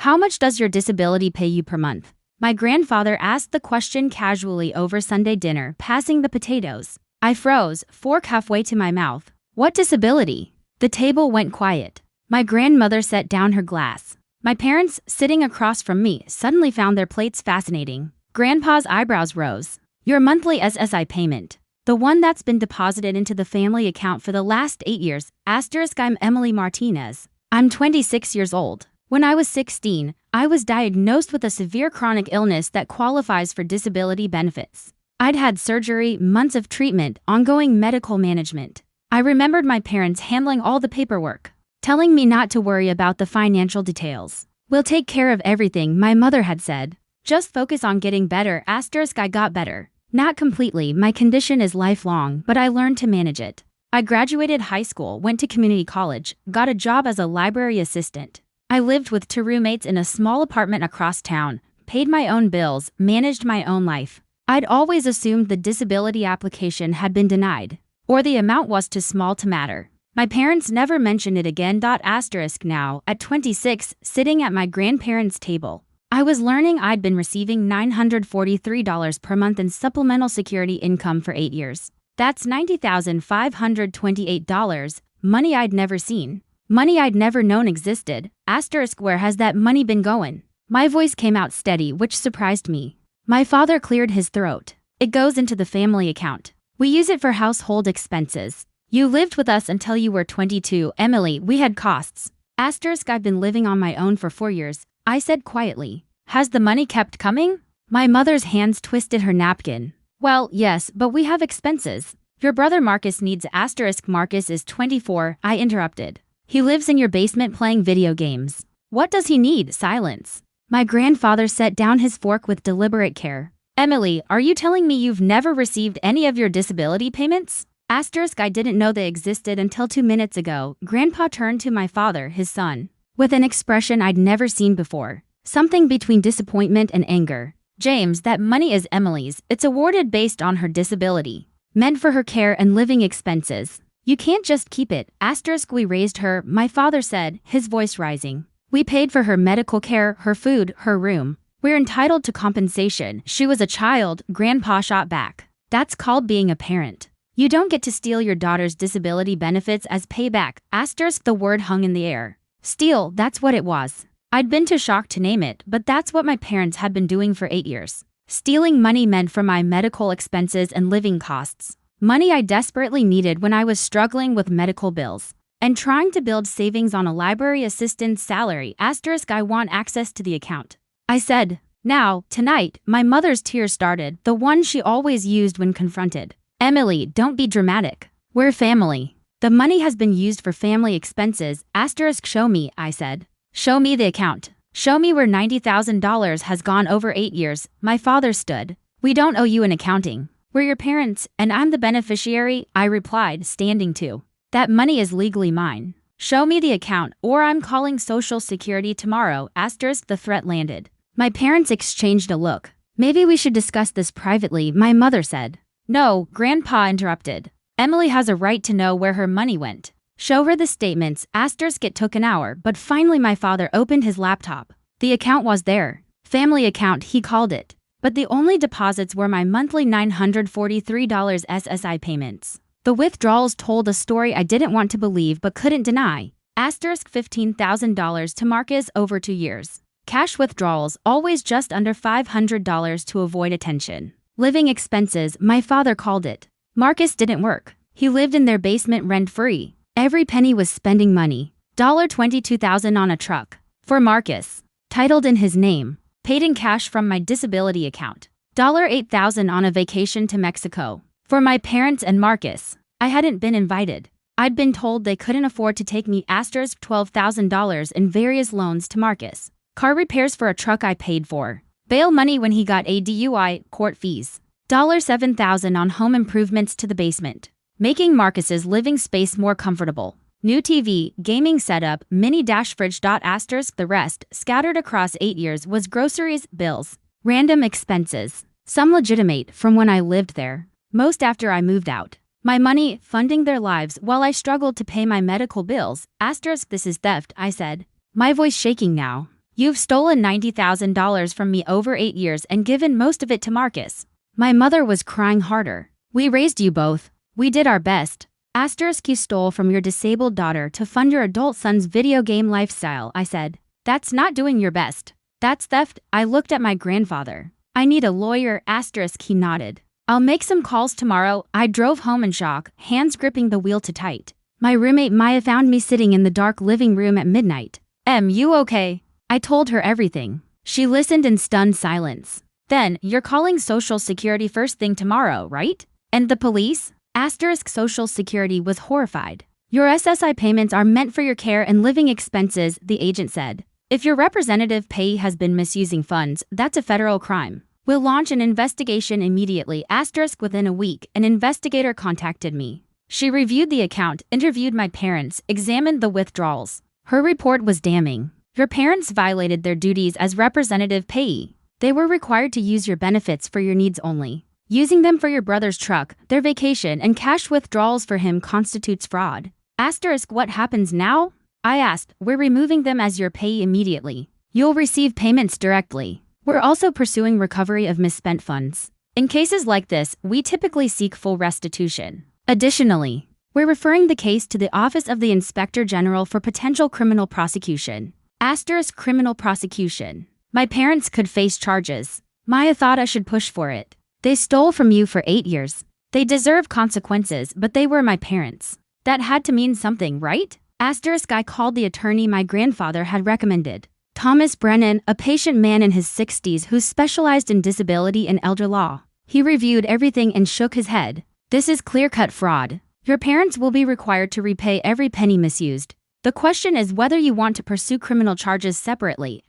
How much does your disability pay you per month? My grandfather asked the question casually over Sunday dinner, passing the potatoes. I froze, fork halfway to my mouth. What disability? The table went quiet. My grandmother set down her glass. My parents, sitting across from me, suddenly found their plates fascinating. Grandpa's eyebrows rose. Your monthly SSI payment. The one that's been deposited into the family account for the last 8 years. I'm Emily Martinez. I'm 26 years old. When I was 16, I was diagnosed with a severe chronic illness that qualifies for disability benefits. I'd had surgery, months of treatment, ongoing medical management. I remembered my parents handling all the paperwork, telling me not to worry about the financial details. We'll take care of everything, my mother had said. Just focus on getting better. I got better. Not completely, my condition is lifelong, but I learned to manage it. I graduated high school, went to community college, got a job as a library assistant. I lived with 2 roommates in a small apartment across town, paid my own bills, managed my own life. I'd always assumed the disability application had been denied, or the amount was too small to matter. My parents never mentioned it again. Now, at 26, sitting at my grandparents' table, I was learning I'd been receiving $943 per month in supplemental security income for 8 years. That's $90,528, money I'd never seen. Money I'd never known existed. Where has that money been going? My voice came out steady, which surprised me. My father cleared his throat. It goes into the family account. We use it for household expenses. You lived with us until you were 22, Emily. We had costs. I've been living on my own for 4 years, I said quietly. Has the money kept coming? My mother's hands twisted her napkin. Well, yes, but we have expenses. Your brother Marcus needs Marcus is 24, I interrupted. He lives in your basement playing video games. What does he need? Silence. My grandfather set down his fork with deliberate care. Emily, are you telling me you've never received any of your disability payments? I didn't know they existed until 2 minutes ago. Grandpa turned to my father, his son, with an expression I'd never seen before. Something between disappointment and anger. James, that money is Emily's. It's awarded based on her disability, meant for her care and living expenses. You can't just keep it. We raised her, my father said, his voice rising. We paid for her medical care, her food, her room. We're entitled to compensation. She was a child, Grandpa shot back. That's called being a parent. You don't get to steal your daughter's disability benefits as payback. The word hung in the air. Steal, that's what it was. I'd been too shocked to name it, but that's what my parents had been doing for 8 years. Stealing money meant for my medical expenses and living costs. Money I desperately needed when I was struggling with medical bills and trying to build savings on a library assistant's salary. I want access to the account. I said, now, tonight. My mother's tears started, the one she always used when confronted. Emily, don't be dramatic. We're family. The money has been used for family expenses. Show me, I said. Show me the account. Show me where $90,000 has gone over 8 years. My father stood. We don't owe you an accounting. We're your parents, and I'm the beneficiary, I replied, standing too. That money is legally mine. Show me the account, or I'm calling Social Security tomorrow. The threat landed. My parents exchanged a look. Maybe we should discuss this privately, my mother said. No, Grandpa interrupted. Emily has a right to know where her money went. Show her the statements. It took an hour, but finally my father opened his laptop. The account was there. Family account, he called it. But the only deposits were my monthly $943 SSI payments. The withdrawals told a story I didn't want to believe but couldn't deny. $15,000 to Marcus over 2 years. Cash withdrawals, always just under $500 to avoid attention. Living expenses, my father called it. Marcus didn't work. He lived in their basement rent-free. Every penny was spending money. $22,000 on a truck. For Marcus. Titled in his name. Paid in cash from my disability account. $8,000 on a vacation to Mexico. For my parents and Marcus. I hadn't been invited. I'd been told they couldn't afford to take me. $12,000 in various loans to Marcus. Car repairs for a truck I paid for. Bail money when he got a DUI, court fees. $7,000 on home improvements to the basement. Making Marcus's living space more comfortable. New TV, gaming setup, mini-fridge. The rest, scattered across 8 years, was groceries, bills, random expenses. Some legitimate from when I lived there. Most after I moved out. My money funding their lives while I struggled to pay my medical bills. This is theft, I said. My voice shaking now. You've stolen $90,000 from me over 8 years and given most of it to Marcus. My mother was crying harder. We raised you both. We did our best. You stole from your disabled daughter to fund your adult son's video game lifestyle, I said. That's not doing your best. That's theft. I looked at my grandfather. I need a lawyer, he nodded. I'll make some calls tomorrow. I drove home in shock, hands gripping the wheel too tight. My roommate Maya found me sitting in the dark living room at midnight. You okay? I told her everything. She listened in stunned silence. Then, you're calling Social Security first thing tomorrow, right? And the police? Social Security was horrified. Your SSI payments are meant for your care and living expenses, the agent said. If your representative payee has been misusing funds, that's a federal crime. We'll launch an investigation immediately. Within a week, an investigator contacted me. She reviewed the account, interviewed my parents, examined the withdrawals. Her report was damning. Your parents violated their duties as representative payee. They were required to use your benefits for your needs only. Using them for your brother's truck, their vacation, and cash withdrawals for him constitutes fraud. What happens now? I asked. We're removing them as your payee immediately. You'll receive payments directly. We're also pursuing recovery of misspent funds. In cases like this, we typically seek full restitution. Additionally, we're referring the case to the Office of the Inspector General for potential criminal prosecution. Criminal prosecution. My parents could face charges. Maya thought I should push for it. They stole from you for 8 years. They deserve consequences, but they were my parents. That had to mean something, right? I called the attorney my grandfather had recommended. Thomas Brennan, a patient man in his 60s who specialized in disability and elder law. He reviewed everything and shook his head. This is clear-cut fraud. Your parents will be required to repay every penny misused. The question is whether you want to pursue criminal charges separately.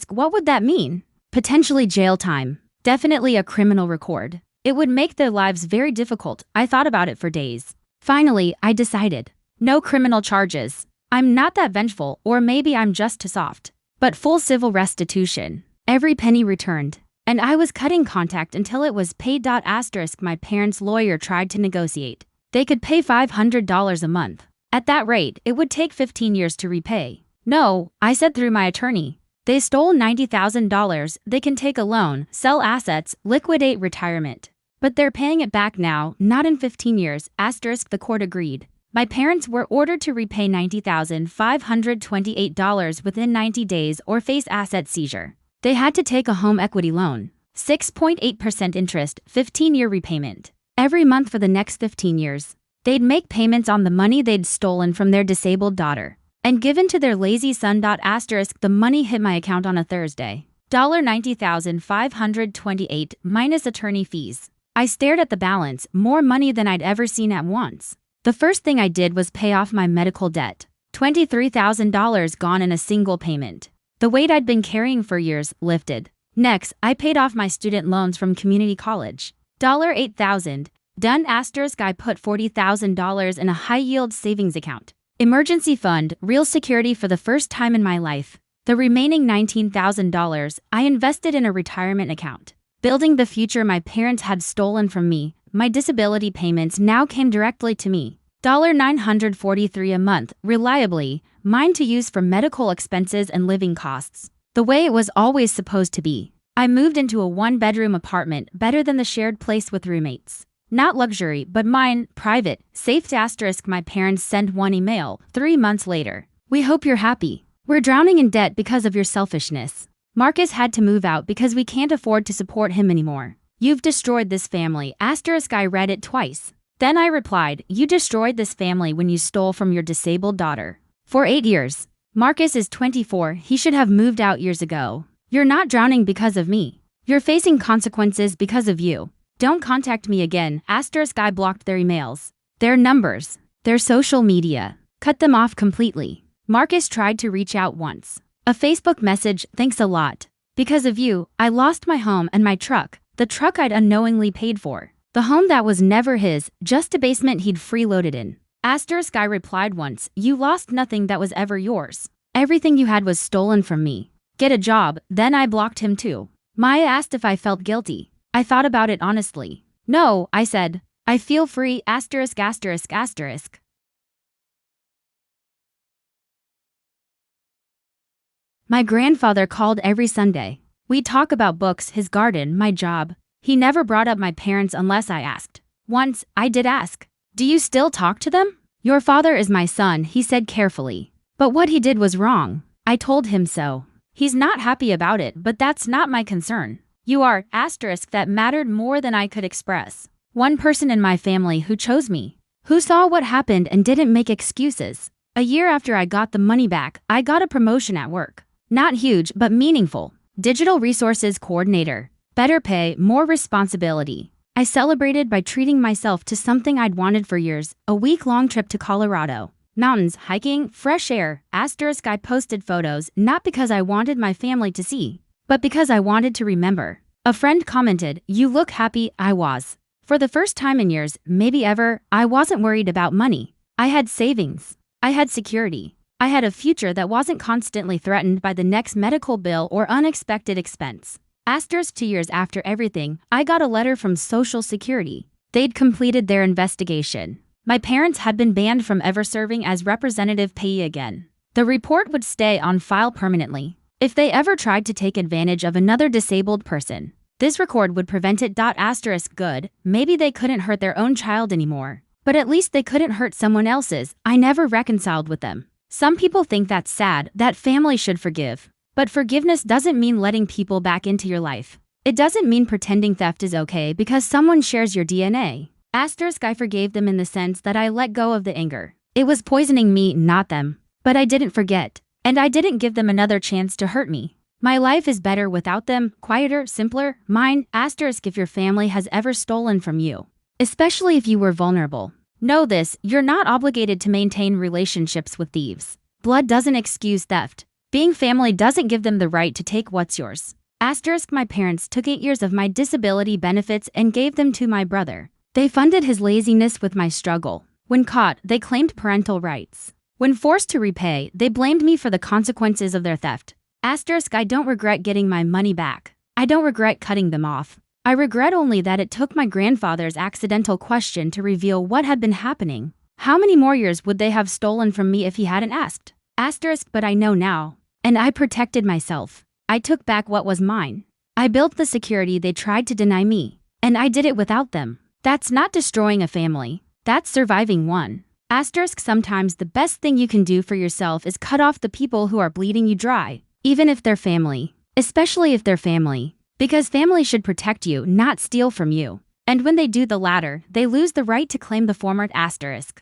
What would that mean? Potentially jail time. Definitely a criminal record. It would make their lives very difficult. I thought about it for days. Finally, I decided. No criminal charges. I'm not that vengeful, or maybe I'm just too soft. But full civil restitution. Every penny returned. And I was cutting contact until it was paid. My parents' lawyer tried to negotiate. They could pay $500 a month. At that rate, it would take 15 years to repay. No, I said through my attorney. They stole $90,000, they can take a loan, sell assets, liquidate retirement. But they're paying it back now, not in 15 years, the court agreed. My parents were ordered to repay $90,528 within 90 days or face asset seizure. They had to take a home equity loan. 6.8% interest, 15-year repayment. Every month for the next 15 years. They'd make payments on the money they'd stolen from their disabled daughter and given to their lazy son. The money hit my account on a Thursday. $90,528 minus attorney fees. I stared at the balance, more money than I'd ever seen at once. The first thing I did was pay off my medical debt. $23,000 gone in a single payment. The weight I'd been carrying for years lifted. Next, I paid off my student loans from community college. $8,000. Done. I put $40,000 in a high-yield savings account. Emergency fund, real security for the first time in my life. The remaining $19,000 I invested in a retirement account. Building the future my parents had stolen from me, my disability payments now came directly to me. $943 a month, reliably, mine to use for medical expenses and living costs. The way it was always supposed to be. I moved into a one-bedroom apartment, better than the shared place with roommates. Not luxury, but mine, private, safe. My parents sent one email, 3 months later. We hope you're happy. We're drowning in debt because of your selfishness. Marcus had to move out because we can't afford to support him anymore. You've destroyed this family. I read it twice. Then I replied, you destroyed this family when you stole from your disabled daughter. For 8 years. Marcus is 24, he should have moved out years ago. You're not drowning because of me. You're facing consequences because of you. Don't contact me again. I blocked their emails, their numbers, their social media. Cut them off completely. Marcus tried to reach out once. A Facebook message, thanks a lot. Because of you, I lost my home and my truck, the truck I'd unknowingly paid for. The home that was never his, just a basement he'd freeloaded in. I replied once, you lost nothing that was ever yours. Everything you had was stolen from me. Get a job. Then I blocked him too. Maya asked if I felt guilty. I thought about it honestly. No, I said. I feel free. My grandfather called every Sunday. We'd talk about books, his garden, my job. He never brought up my parents unless I asked. Once, I did ask, "Do you still talk to them?" "Your father is my son," he said carefully. "But what he did was wrong." I told him so. "He's not happy about it, but that's not my concern." You are, asterisk, that mattered more than I could express. One person in my family who chose me, who saw what happened and didn't make excuses. A year after I got the money back, I got a promotion at work. Not huge, but meaningful. Digital resources coordinator. Better pay, more responsibility. I celebrated by treating myself to something I'd wanted for years, a week-long trip to Colorado. Mountains, hiking, fresh air, asterisk. I posted photos, not because I wanted my family to see, but because I wanted to remember. A friend commented, "You look happy." I was. For the first time in years, maybe ever, I wasn't worried about money. I had savings. I had security. I had a future that wasn't constantly threatened by the next medical bill or unexpected expense. Asterisk 2 years after everything, I got a letter from Social Security. They'd completed their investigation. My parents had been banned from ever serving as representative payee again. The report would stay on file permanently. If they ever tried to take advantage of another disabled person, this record would prevent it. Asterisk good, maybe they couldn't hurt their own child anymore, but at least they couldn't hurt someone else's. I never reconciled with them. Some people think that's sad, that family should forgive. But forgiveness doesn't mean letting people back into your life. It doesn't mean pretending theft is okay because someone shares your DNA. Asterisk I forgave them in the sense that I let go of the anger. It was poisoning me, not them. But I didn't forget. And I didn't give them another chance to hurt me. My life is better without them, quieter, simpler, mine. Asterisk if your family has ever stolen from you, especially if you were vulnerable, know this, you're not obligated to maintain relationships with thieves. Blood doesn't excuse theft. Being family doesn't give them the right to take what's yours. Asterisk my parents took 8 years of my disability benefits and gave them to my brother. They funded his laziness with my struggle. When caught, they claimed parental rights. When forced to repay, they blamed me for the consequences of their theft. Asterisk I don't regret getting my money back. I don't regret cutting them off. I regret only that it took my grandfather's accidental question to reveal what had been happening. How many more years would they have stolen from me if he hadn't asked? Asterisk but I know now. And I protected myself. I took back what was mine. I built the security they tried to deny me. And I did it without them. That's not destroying a family. That's surviving one. Asterisk sometimes the best thing you can do for yourself is cut off the people who are bleeding you dry, even if they're family. Especially if they're family. Because family should protect you, not steal from you. And when they do the latter, they lose the right to claim the former. Asterisk.